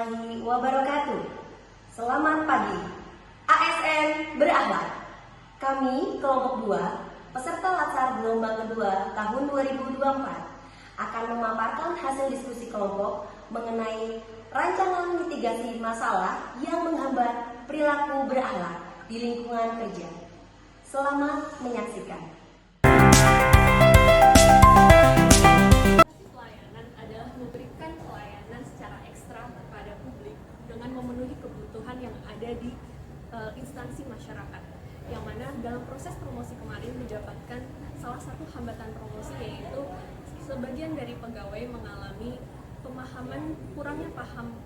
warahmatullahi wabarakatuh. Selamat pagi. ASN berakhlak. Kami kelompok 2, peserta latsar gelombang kedua tahun 2024 akan memaparkan hasil diskusi kelompok mengenai rancangan mitigasi masalah yang menghambat perilaku berakhlak di lingkungan kerja. Selamat menyaksikan. Memberikan pelayanan secara ekstra kepada publik dengan memenuhi kebutuhan yang ada di instansi masyarakat, yang mana dalam proses promosi kemarin didapatkan salah satu hambatan promosi, yaitu sebagian dari pegawai mengalami kurangnya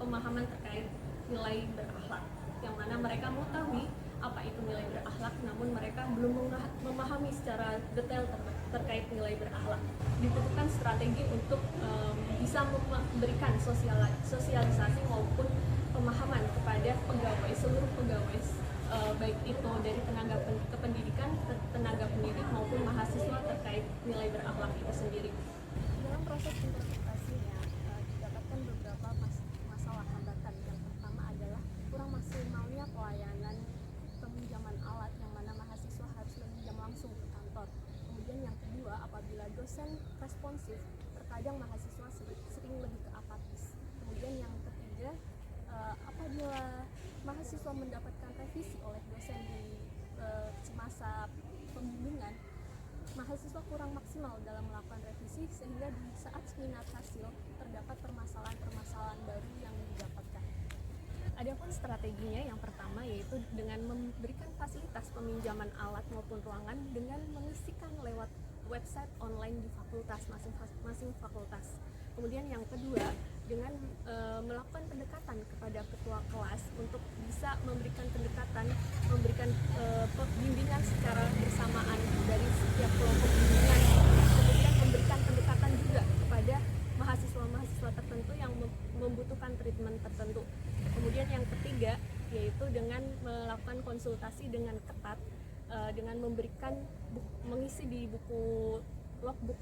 pemahaman terkait nilai berakhlak, yang mana mereka mengetahui apa itu nilai berakhlak, namun mereka belum memahami secara detail terkait nilai berakhlak. Dibutuhkan strategi untuk bisa memberikan sosialisasi maupun pemahaman kepada seluruh pegawai, baik itu dari tenaga kependidikan, tenaga pendidik maupun mahasiswa terkait nilai berakhlak itu sendiri. Dalam proses interpretasinya didapatkan beberapa masalah hambatan. Yang pertama adalah kurang maksimalnya pelayanan peminjaman alat, yang mana mahasiswa harus meminjam langsung ke kantor. Kemudian yang kedua, apabila dosen responsif, terkadang mahasiswa sering lebih ke apatis. Kemudian yang ketiga, apabila mahasiswa mendapatkan revisi oleh dosen di semasa pembimbingan, mahasiswa kurang maksimal dalam melakukan revisi, sehingga di saat seminar hasil terdapat permasalahan baru yang didapatkan. Adapun strateginya, yang pertama yaitu dengan memberikan fasilitas peminjaman alat maupun ruangan dengan mengisikan lewat website online di fakultas masing-masing fakultas. Kemudian yang kedua, dengan melakukan pendekatan kepada ketua kelas untuk bisa memberikan bimbingan secara bersamaan dari setiap kelompok bimbingan. Kemudian memberikan pendekatan juga kepada mahasiswa tertentu yang membutuhkan treatment tertentu. Kemudian yang ketiga yaitu dengan melakukan konsultasi dengan ketat, dengan mengisi di buku logbook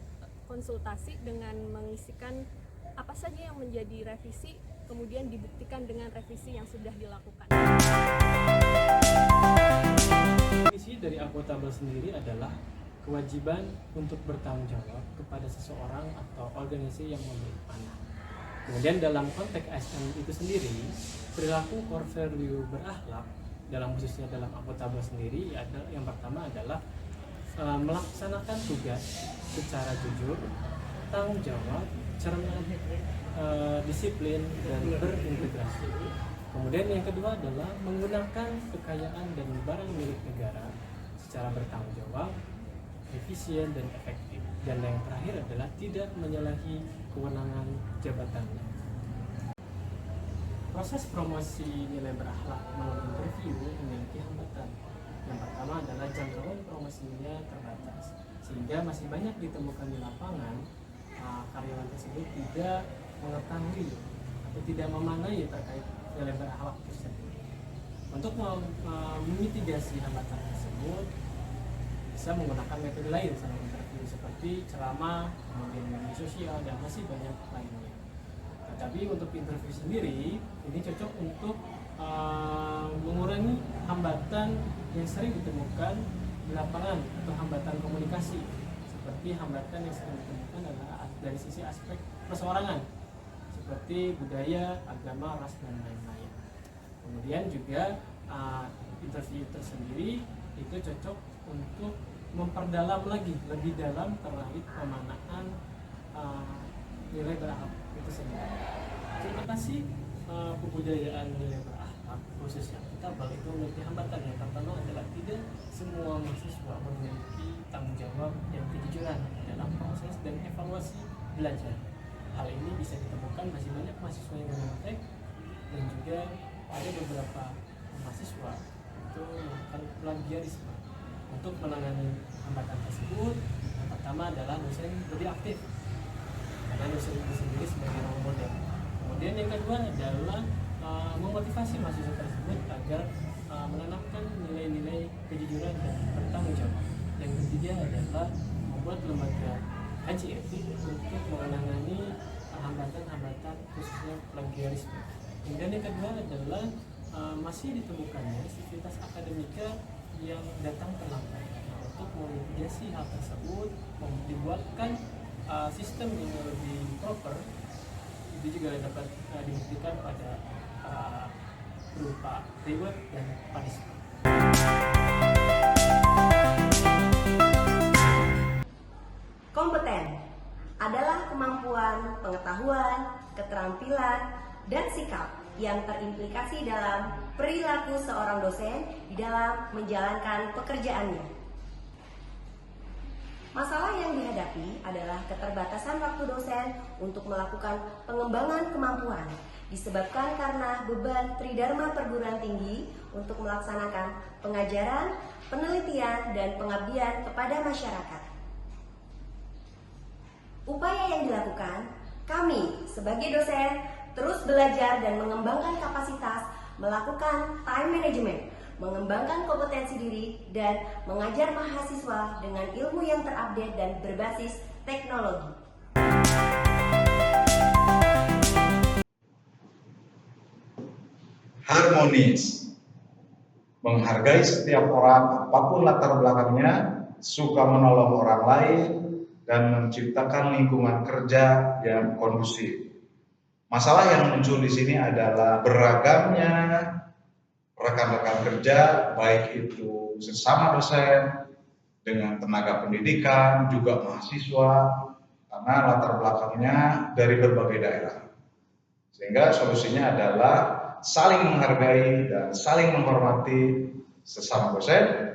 konsultasi dengan mengisikan apa saja yang menjadi revisi, kemudian dibuktikan dengan revisi yang sudah dilakukan. Misi dari akuntabel sendiri adalah kewajiban untuk bertanggung jawab kepada seseorang atau organisasi yang memberi amanah. Kemudian dalam konteks ASN itu sendiri, perilaku core value berakhlak khususnya dalam akuntabel sendiri yang pertama adalah melaksanakan tugas secara jujur, tanggung jawab, cermat, disiplin, dan berintegrasi. Kemudian yang kedua adalah menggunakan kekayaan dan barang milik negara secara bertanggung jawab, efisien, dan efektif. Dan yang terakhir adalah tidak menyalahi kewenangan jabatannya. Proses promosi nilai berakhlak melalui interview memiliki hambatan. Yang pertama adalah jangkauan promosinya terbatas, sehingga masih banyak ditemukan di lapangan karyawan tersebut tidak mengetahui atau tidak memaknai terkait nilai berakhlak tersebut. Untuk memitigasi hambatan tersebut, bisa menggunakan metode lain selain interview seperti ceramah, kemudian media sosial, dan masih banyak lainnya. Tetapi untuk interview sendiri, ini cocok untuk mengurangi hambatan yang sering ditemukan di lapangan atau hambatan komunikasi. Seperti hambatan yang sering ditemukan adalah dari sisi aspek perseorangan, seperti budaya, agama, ras, dan lain-lain. Kemudian juga interview tersendiri itu cocok untuk memperdalam lagi lebih dalam terkait pemaknaan nilai berakhlak itu sendiri. Terima kasih. Kebudayaan nilai berakhlak khususnya akuntabel itu memiliki hambatan. Yang pertama adalah tidak semua mahasiswa memiliki tanggung jawab yang kejujuran dalam proses dan evaluasi belajar. Hal ini bisa ditemukan masih banyak mahasiswa yang mengontek, dan juga ada beberapa mahasiswa itu melakukan plagiarisme. Untuk menangani hambatan tersebut, yang pertama adalah dosen lebih aktif, karena dosen itu sendiri sebagai role model. Kemudian yang kedua adalah memotivasi mahasiswa tersebut agar menanamkan nilai-nilai kejujuran dan bertanggung jawab. Yang ketiga adalah membuat lembaga kaji etik untuk menangani hambatan-hambatan khususnya plagiarisme. Kemudian yang kedua adalah masih ditemukannya sivitas akademika yang datang terlambat. Nah, untuk memitigasi hal tersebut, dibuatkan sistem yang lebih proper, itu juga dapat dibuktikan pada berupa reward dan punishment. Kompeten adalah kemampuan, pengetahuan, keterampilan, dan sikap yang terimplikasi dalam perilaku seorang dosen di dalam menjalankan pekerjaannya. Masalah yang dihadapi adalah keterbatasan waktu dosen untuk melakukan pengembangan kemampuan, disebabkan karena beban Tridharma Perguruan Tinggi untuk melaksanakan pengajaran, penelitian, dan pengabdian kepada masyarakat. Upaya yang dilakukan, kami sebagai dosen terus belajar dan mengembangkan kapasitas, melakukan time management, mengembangkan kompetensi diri, dan mengajar mahasiswa dengan ilmu yang terupdate dan berbasis teknologi. Harmonis, menghargai setiap orang apapun latar belakangnya, suka menolong orang lain, dan menciptakan lingkungan kerja yang kondusif. Masalah yang muncul di sini adalah beragamnya rekan-rekan kerja, baik itu sesama dosen, dengan tenaga pendidikan, juga mahasiswa, karena latar belakangnya dari berbagai daerah. Sehingga solusinya adalah saling menghargai dan saling menghormati sesama dosen,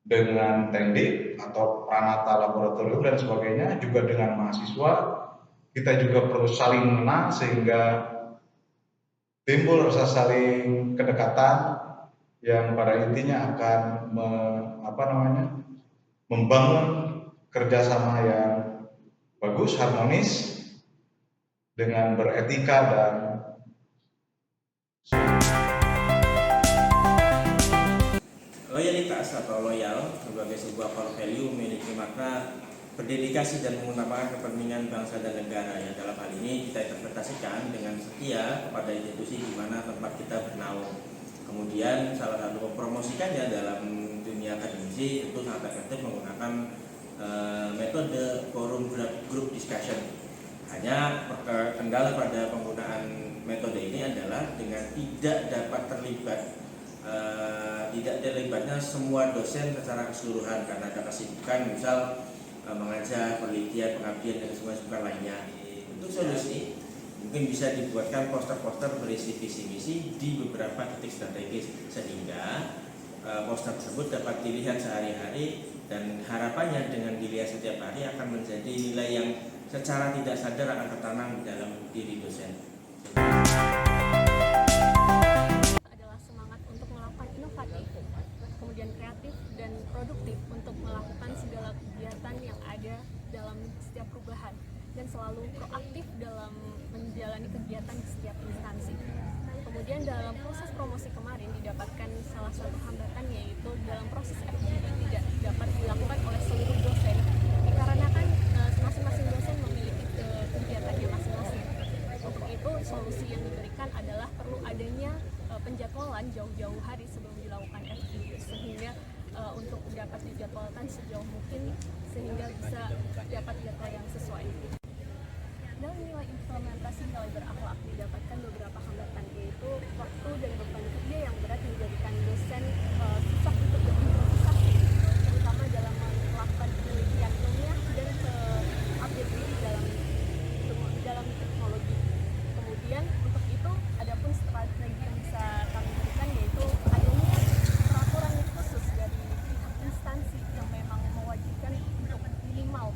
dengan teknik atau pranata laboratorium dan sebagainya, juga dengan mahasiswa. Kita juga perlu saling mengenal sehingga timbul rasa saling kedekatan yang pada intinya akan membangun kerjasama yang bagus, harmonis, dengan beretika dan loyalitas atau loyal sebagai sebuah core value memiliki makna berdedikasi dan mengutamakan kepentingan bangsa dan negara. Ya, dalam hal ini kita interpretasikan dengan setia kepada institusi di mana tempat kita bernaung. Kemudian salah satu mempromosikannya dalam dunia akademisi itu sangat efektif menggunakan metode forum group discussion. Hanya kendala pada penggunaan metode ini adalah dengan tidak dapat tidak terlibatnya semua dosen secara keseluruhan karena ada kesibukan, misal mengajar, penelitian, pengabdian, dan semua kesibukan lainnya. Untuk solusi mungkin bisa dibuatkan poster-poster berisi visi misi di beberapa titik strategis sehingga poster tersebut dapat dilihat sehari-hari, dan harapannya dengan dilihat setiap hari akan menjadi nilai yang secara tidak sadar akan tertanam di dalam diri dosen. Kemudian kreatif dan produktif untuk melakukan segala kegiatan yang ada dalam setiap perubahan dan selalu proaktif dalam menjalani kegiatan di setiap instansi. Kemudian dalam proses promosi kemarin didapatkan salah satu hambatan, yaitu dalam proses FGD tidak dapat dilakukan oleh seluruh dosen dikarenakan masing-masing dosen memiliki kegiatannya masing-masing. Untuk itu solusi yang diberikan adalah perlu adanya penjadwalan jauh-jauh hari sebelum dilakukan FGD sehingga untuk dapat dijadwalkan sejauh mungkin sehingga bisa dapat jadwal yang sesuai. Dalam nilai implementasi nilai berakhlak didapatkan beberapa hambatan, yaitu waktu dan beban kerja yang berat menjadikan dosen susah untuk berimprovisasi, terutama dalam melakukan penelitian ilmiah dan update diri dalam teknologi. Kemudian untuk itu adapun strategi yang bisa kami berikan yaitu adanya peraturan yang khusus dari pihak instansi yang memang mewajibkan untuk minimal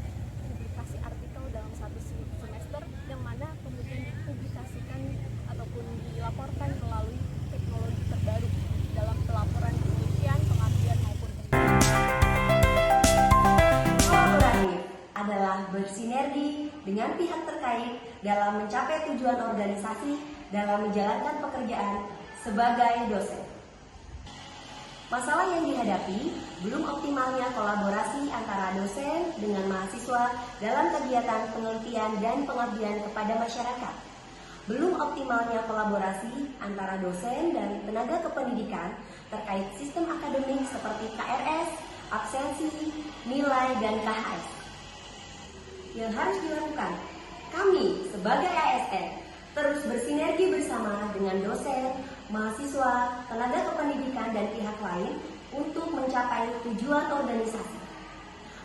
publikasi artikel dalam satu semester, yang mana kemudian dipublikasikan ataupun dilaporkan melalui teknologi terbaru dalam pelaporan penelitian, pengabdian maupun Kolaboratif adalah bersinergi dengan pihak terkait dalam mencapai tujuan organisasi dalam menjalankan pekerjaan sebagai dosen. Masalah yang dihadapi belum optimalnya kolaborasi antara dosen dengan mahasiswa dalam kegiatan penelitian dan pengabdian kepada masyarakat. belum optimalnya kolaborasi antara dosen dan tenaga kependidikan terkait sistem akademik seperti KRS, absensi, nilai, dan KHS. Yang harus dilakukan, kami sebagai ASN terus bersinergi bersama dengan dosen, mahasiswa, tenaga kependidikan, dan pihak lain untuk mencapai tujuan organisasi.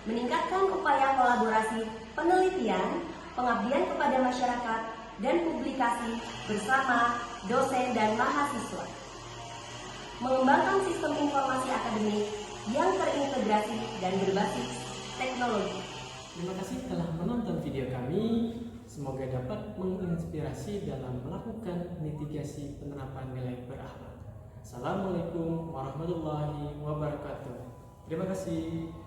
Meningkatkan upaya kolaborasi penelitian, pengabdian kepada masyarakat, dan publikasi bersama dosen dan mahasiswa. Mengembangkan sistem informasi akademik yang terintegrasi dan berbasis teknologi. Terima kasih telah menonton video kami. Semoga dapat menginspirasi dalam melakukan mitigasi penerapan nilai berakhlak. Assalamualaikum warahmatullahi wabarakatuh. Terima kasih.